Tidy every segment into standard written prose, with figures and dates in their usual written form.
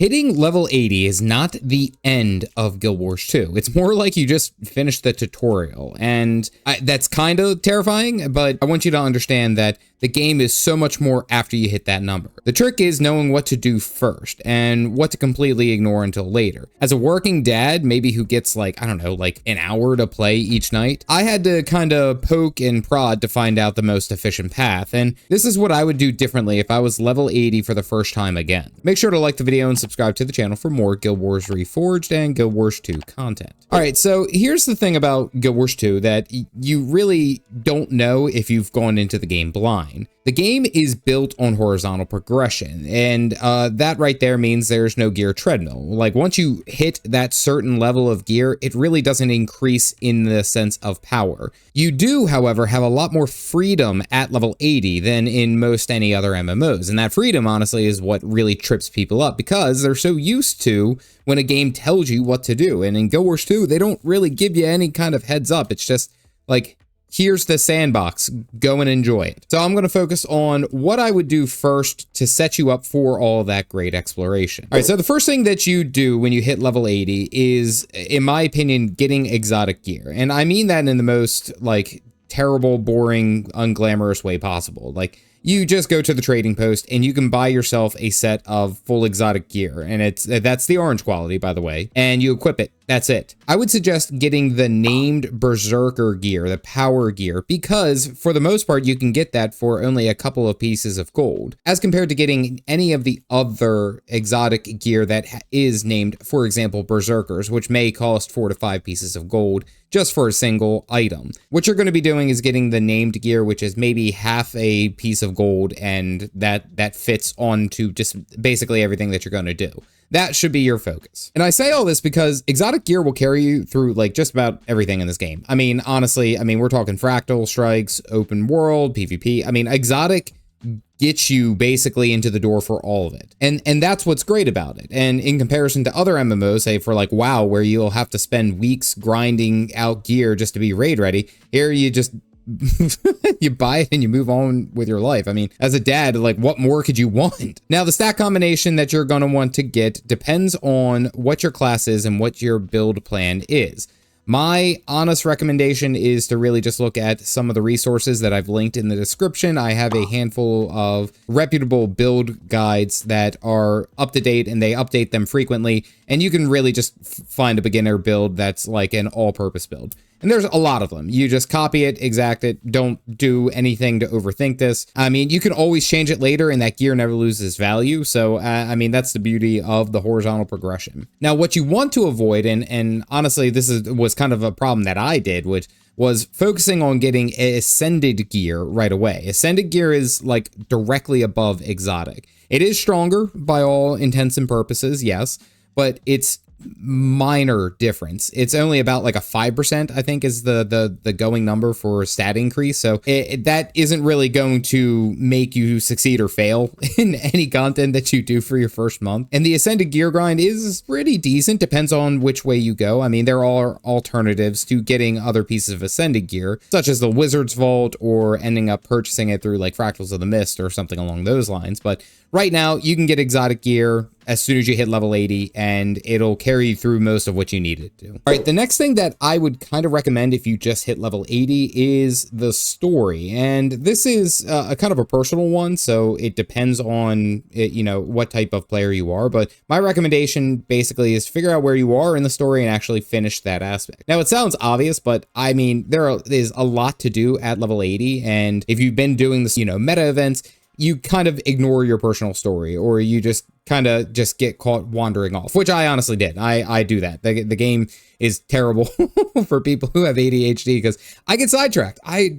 Hitting level 80 is not the end of Guild Wars 2. It's more like you just finished the tutorial, and that's kind of terrifying, but I want you to understand that the game is so much more after you hit that number. The trick is knowing what to do first and what to completely ignore until later. As a working dad, maybe who gets like, I don't know, like an hour to play each night, I had to kind of poke and prod to find out the most efficient path, and this is what I would do differently if I was level 80 for the first time again. Make sure to like the video and subscribe to the channel for more Guild Wars Reforged and Guild Wars 2 content. All right, so here's the thing about Guild Wars 2 that you really don't know if you've gone into the game blind. The game is built on horizontal progression, and that right there means there's no gear treadmill. Like once you hit that certain level of gear, it really doesn't increase in the sense of power. You do, however, have a lot more freedom at level 80 than in most any other MMOs, and that freedom honestly is what really trips people up because they're so used to when a game tells you what to do. And in Guild Wars 2, they don't really give you any kind of heads up. It's just like, here's the sandbox, go and enjoy it. So I'm going to focus on what I would do first to set you up for all that great exploration. All right, so the first thing that you do when you hit level 80 is, in my opinion, getting exotic gear. And I mean that in the most like terrible, boring, unglamorous way possible. Like, you just go to the trading post and you can buy yourself a set of full exotic gear, and that's the orange quality, by the way, and you equip it. That's it. I would suggest getting the named Berserker gear, the power gear, because for the most part, you can get that for only a couple of pieces of gold, as compared to getting any of the other exotic gear that is named, for example, Berserkers, which may cost 4 to 5 pieces of gold just for a single item. What you're going to be doing is getting the named gear, which is maybe half a piece of gold, and that fits onto just basically everything that you're going to do. That should be your focus. And I say all this because exotic gear will carry you through like just about everything in this game. I mean, honestly, we're talking fractal strikes, open world, PvP. Exotic gets you basically into the door for all of it. And that's what's great about it. And in comparison to other MMOs, say for like WoW, where you'll have to spend weeks grinding out gear just to be raid ready, here you just you buy it and you move on with your life. As a dad, like, what more could you want? Now, the stat combination that you're going to want to get depends on what your class is and what your build plan is. My honest recommendation is to really just look at some of the resources that I've linked in the description. I have a handful of reputable build guides that are up to date and they update them frequently. And you can really just find a beginner build that's like an all-purpose build. And there's a lot of them. You just copy it, exact it, don't do anything to overthink this. You can always change it later and that gear never loses value. So, that's the beauty of the horizontal progression. Now, what you want to avoid, and honestly, was kind of a problem that I did, which was focusing on getting ascended gear right away. Ascended gear is like directly above exotic. It is stronger by all intents and purposes, yes, but it's minor difference. It's only about like a 5%, I think, is the going number for stat increase. So that isn't really going to make you succeed or fail in any content that you do for your first month. And the ascended gear grind is pretty decent, depends on which way you go. There are alternatives to getting other pieces of ascended gear, such as the Wizard's Vault or ending up purchasing it through like Fractals of the Mist or something along those lines. But right now, you can get exotic gear as soon as you hit level 80, and it'll carry you through most of what you need it to. All right, the next thing that I would kind of recommend if you just hit level 80 is the story. And this is a kind of a personal one, so it depends on, what type of player you are. But my recommendation basically is figure out where you are in the story and actually finish that aspect. Now, it sounds obvious, but there is a lot to do at level 80. And if you've been doing this, meta events, you kind of ignore your personal story, or you just kind of get caught wandering off, which I honestly did. I do that. The game is terrible for people who have ADHD because I get sidetracked. A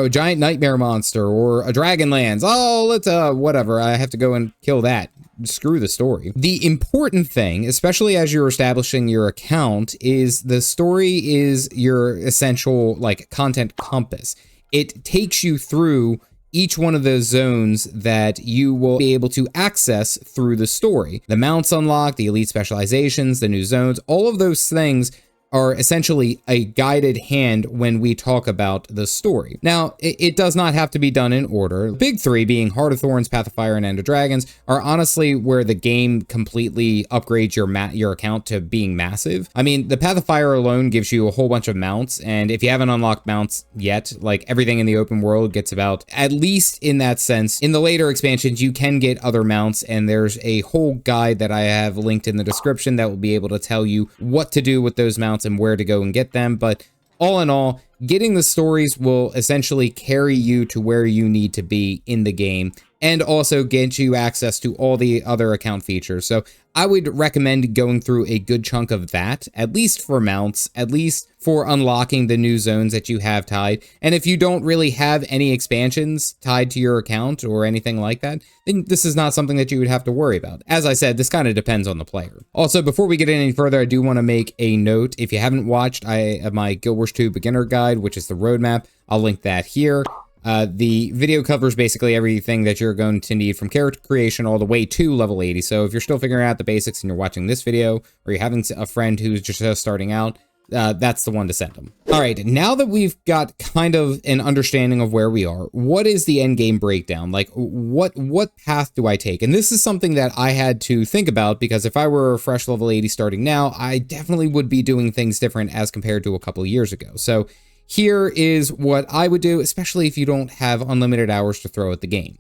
giant nightmare monster or a dragon lands. Oh, let's whatever. I have to go and kill that. Screw the story. The important thing, especially as you're establishing your account, is the story is your essential like content compass. It takes you through each one of those zones that you will be able to access through the story. The mounts unlocked, the elite specializations, the new zones, all of those things are essentially a guided hand when we talk about the story. Now, it does not have to be done in order. Big three, being Heart of Thorns, Path of Fire, and End of Dragons, are honestly where the game completely upgrades your account to being massive. I mean, the Path of Fire alone gives you a whole bunch of mounts, and if you haven't unlocked mounts yet, like everything in the open world gets about, at least in that sense. In the later expansions, you can get other mounts, and there's a whole guide that I have linked in the description that will be able to tell you what to do with those mounts and where to go and get them. But all in all, getting the stories will essentially carry you to where you need to be in the game, and also get you access to all the other account features. So I would recommend going through a good chunk of that, at least for mounts, at least for unlocking the new zones that you have tied. And if you don't really have any expansions tied to your account or anything like that, then this is not something that you would have to worry about. As I said, this kind of depends on the player. Also, before we get any further, I do want to make a note. If you haven't watched, I have my Guild Wars 2 beginner guide, which is the roadmap. I'll link that here. The video covers basically everything that you're going to need from character creation all the way to level 80. So if you're still figuring out the basics and you're watching this video, or you're having a friend who's just starting out, that's the one to send them. All right, now that we've got kind of an understanding of where we are, what is the end game breakdown? Like, what path do I take? And this is something that I had to think about, because if I were a fresh level 80 starting now, I definitely would be doing things different as compared to a couple of years ago. So here is what I would do, especially if you don't have unlimited hours to throw at the game.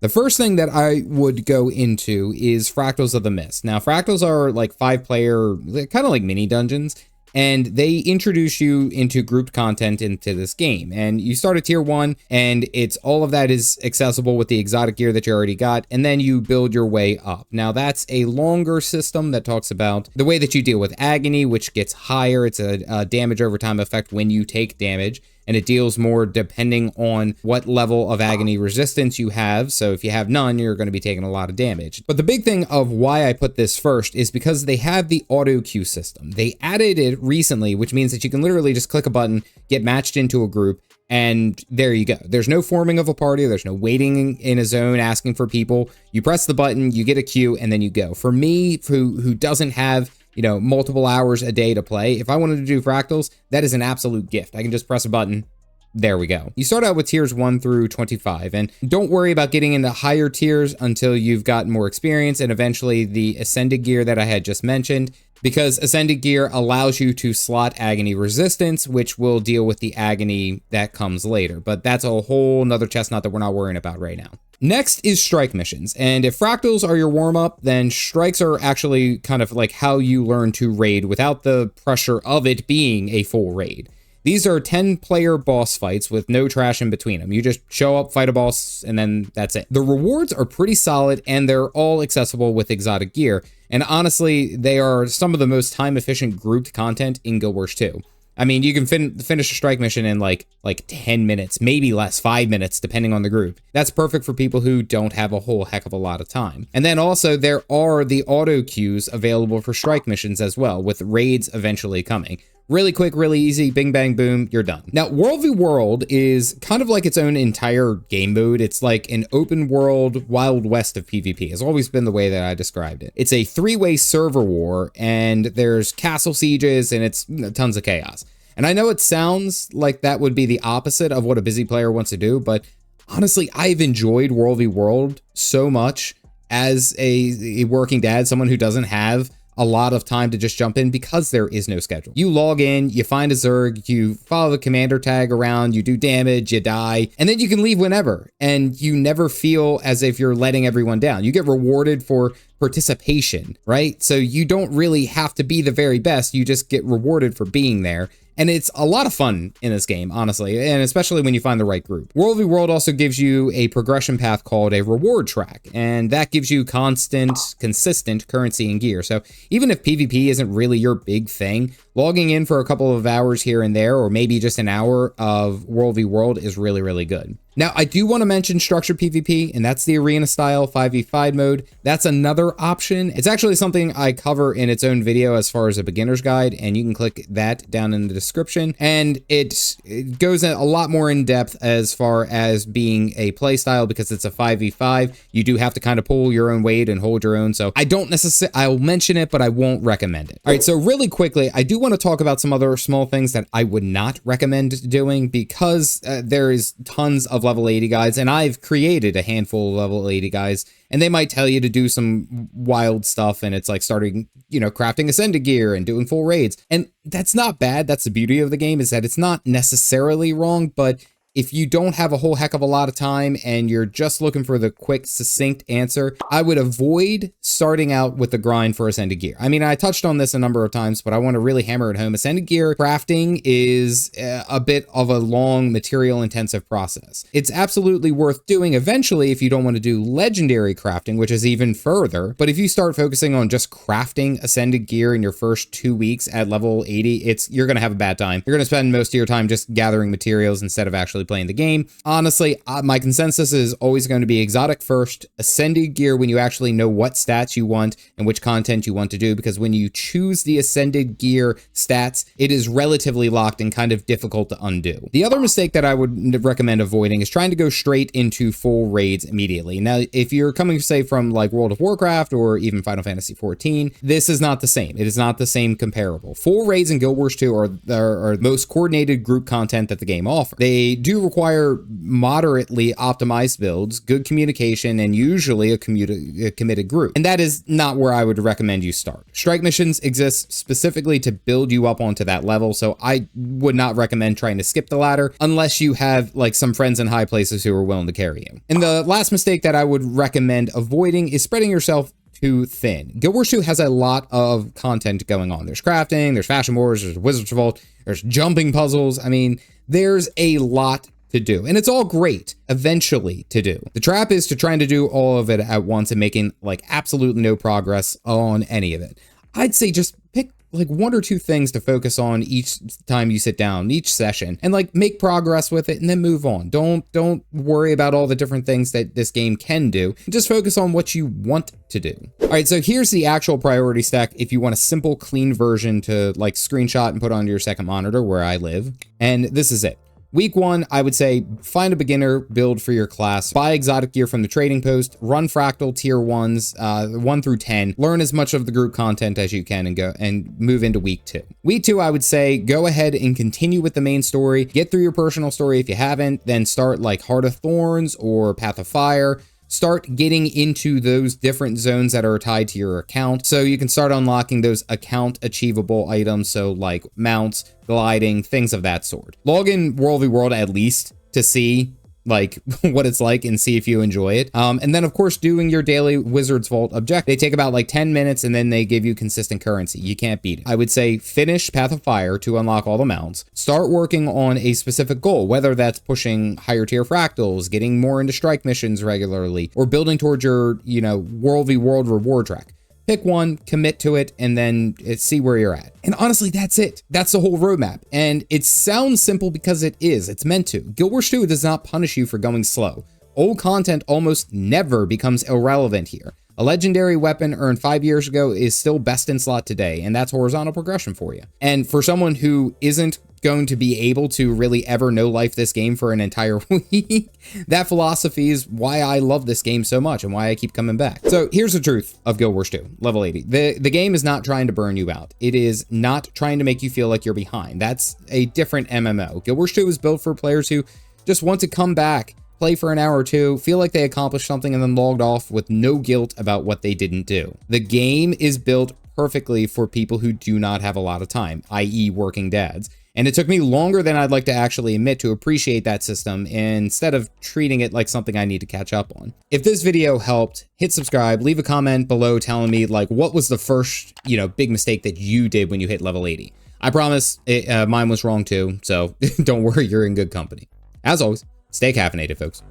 The first thing that I would go into is Fractals of the Mist. Now, Fractals are like 5-player, kind of like mini dungeons, and they introduce you into grouped content into this game. And you start at tier 1, and it's all of that is accessible with the exotic gear that you already got, and then you build your way up. Now, that's a longer system that talks about the way that you deal with agony, which gets higher. It's a damage over time effect when you take damage, and it deals more depending on what level of agony resistance you have. So if you have none, you're going to be taking a lot of damage. But the big thing of why I put this first is because they have the auto queue system. They added it recently, which means that you can literally just click a button, get matched into a group, and there you go. There's no forming of a party. There's no waiting in a zone asking for people. You press the button, you get a queue, and then you go. For me, who doesn't have, you know, multiple hours a day to play, if I wanted to do Fractals, that is an absolute gift. I can just press a button. There we go. You start out with tiers 1 through 25, and don't worry about getting into higher tiers until you've gotten more experience and eventually the Ascended gear that I had just mentioned, because Ascended gear allows you to slot agony resistance, which will deal with the agony that comes later. But that's a whole nother chestnut that we're not worrying about right now. Next is strike missions, and if Fractals are your warm-up, then strikes are actually kind of like how you learn to raid without the pressure of it being a full raid. These are 10-player boss fights with no trash in between them. You just show up, fight a boss, and then that's it. The rewards are pretty solid, and they're all accessible with exotic gear. And honestly, they are some of the most time-efficient grouped content in Guild Wars 2. I mean, you can finish a strike mission in like 10 minutes, maybe less, 5 minutes, depending on the group. That's perfect for people who don't have a whole heck of a lot of time. And then also there are the auto queues available for strike missions as well, with raids eventually coming. Really quick, really easy, bing, bang, boom, you're done. Now, World v. World is kind of like its own entire game mode. It's like an open world Wild West of PvP. It's always been the way that I described it. It's a 3-way server war, and there's castle sieges, and it's tons of chaos. And I know it sounds like that would be the opposite of what a busy player wants to do, but honestly, I've enjoyed World v. World so much as a working dad, someone who doesn't have a lot of time to just jump in because there is no schedule. You log in, you find a Zerg, you follow the commander tag around, you do damage, you die, and then you can leave whenever. And you never feel as if you're letting everyone down. You get rewarded for participation, right? So you don't really have to be the very best. You just get rewarded for being there. And it's a lot of fun in this game, honestly, and especially when you find the right group. World v. World also gives you a progression path called a reward track, and that gives you consistent currency and gear. So even if PvP isn't really your big thing, logging in for a couple of hours here and there, or maybe just an hour of World v. World is really, really good. Now, I do want to mention structured PvP, and that's the arena style 5v5 mode. That's another option. It's actually something I cover in its own video as far as a beginner's guide, and you can click that down in the description. And it goes a lot more in depth as far as being a play style, because it's a 5v5. You do have to kind of pull your own weight and hold your own. So I don't necessarily, I'll mention it, but I won't recommend it. All right, so really quickly, I do want to talk about some other small things that I would not recommend doing, because there is tons of level 80 guides, and I've created a handful of level 80 guides, and they might tell you to do some wild stuff, and it's like starting, crafting ascended gear and doing full raids. And that's not bad. That's the beauty of the game, is that it's not necessarily wrong, but if you don't have a whole heck of a lot of time and you're just looking for the quick, succinct answer, I would avoid starting out with the grind for ascended gear. I mean, I touched on this a number of times, but I want to really hammer it home. Ascended gear crafting is a bit of a long, material-intensive process. It's absolutely worth doing eventually if you don't want to do legendary crafting, which is even further. But if you start focusing on just crafting ascended gear in your first 2 weeks at level 80, you're going to have a bad time. You're going to spend most of your time just gathering materials instead of actually playing the game. Honestly, my consensus is always going to be exotic first, ascended gear when you actually know what stats you want and which content you want to do, because when you choose the ascended gear stats, it is relatively locked and kind of difficult to undo. The other mistake that I would recommend avoiding is trying to go straight into full raids immediately. Now, if you're coming, say, from like World of Warcraft or even Final Fantasy XIV, this is not the same. It is not the same comparable. Full raids in Guild Wars 2 are the most coordinated group content that the game offers. They do require moderately optimized builds, good communication, and usually a committed group. And that is not where I would recommend you start. Strike missions exist specifically to build you up onto that level, so I would not recommend trying to skip the ladder unless you have like some friends in high places who are willing to carry you. And the last mistake that I would recommend avoiding is spreading yourself too thin. Guild Wars 2 has a lot of content going on. There's crafting, there's fashion wars, there's Wizard's Vault, there's jumping puzzles. I mean, there's a lot to do, and it's all great eventually to do. The trap is to trying to do all of it at once and making like absolutely no progress on any of it. I'd say just pick like 1 or 2 things to focus on each time you sit down, each session, and like make progress with it and then move on. Don't worry about all the different things that this game can do. Just focus on what you want to do. All right, so here's the actual priority stack if you want a simple, clean version to like screenshot and put onto your second monitor where I live. And this is it. Week 1, I would say find a beginner build for your class, buy exotic gear from the trading post, run fractal tier 1s, 1 through 10, learn as much of the group content as you can and move into week 2. Week 2, I would say go ahead and continue with the main story, get through your personal story if you haven't, then start like Heart of Thorns or Path of Fire. Start getting into those different zones that are tied to your account, so you can start unlocking those account achievable items, so like mounts, gliding, things of that sort. Log in World v World at least to see like what it's like and see if you enjoy it. And then of course doing your daily Wizard's Vault objective. They take about like 10 minutes and then they give you consistent currency. You can't beat it. I would say finish Path of Fire to unlock all the mounts. Start working on a specific goal, whether that's pushing higher tier fractals, getting more into strike missions regularly, or building towards your, World v World reward track. Pick one, commit to it, and then see where you're at. And honestly, that's it. That's the whole roadmap. And it sounds simple because it is. It's meant to. Guild Wars 2 does not punish you for going slow. Old content almost never becomes irrelevant here. A legendary weapon earned 5 years ago is still best in slot today, and that's horizontal progression for you. And for someone who isn't going to be able to really ever know life this game for an entire week, that philosophy is why I love this game so much and why I keep coming back. So here's the truth of Guild Wars 2, level 80. The game is not trying to burn you out. It is not trying to make you feel like you're behind. That's a different MMO. Guild Wars 2 is built for players who just want to come back, play for an hour or two, feel like they accomplished something, and then logged off with no guilt about what they didn't do. The game is built perfectly for people who do not have a lot of time, i.e. working dads. And it took me longer than I'd like to actually admit to appreciate that system instead of treating it like something I need to catch up on. If this video helped, hit subscribe, leave a comment below telling me like what was the first, big mistake that you did when you hit level 80. I promise mine was wrong too, so don't worry, you're in good company. As always, stay caffeinated, folks.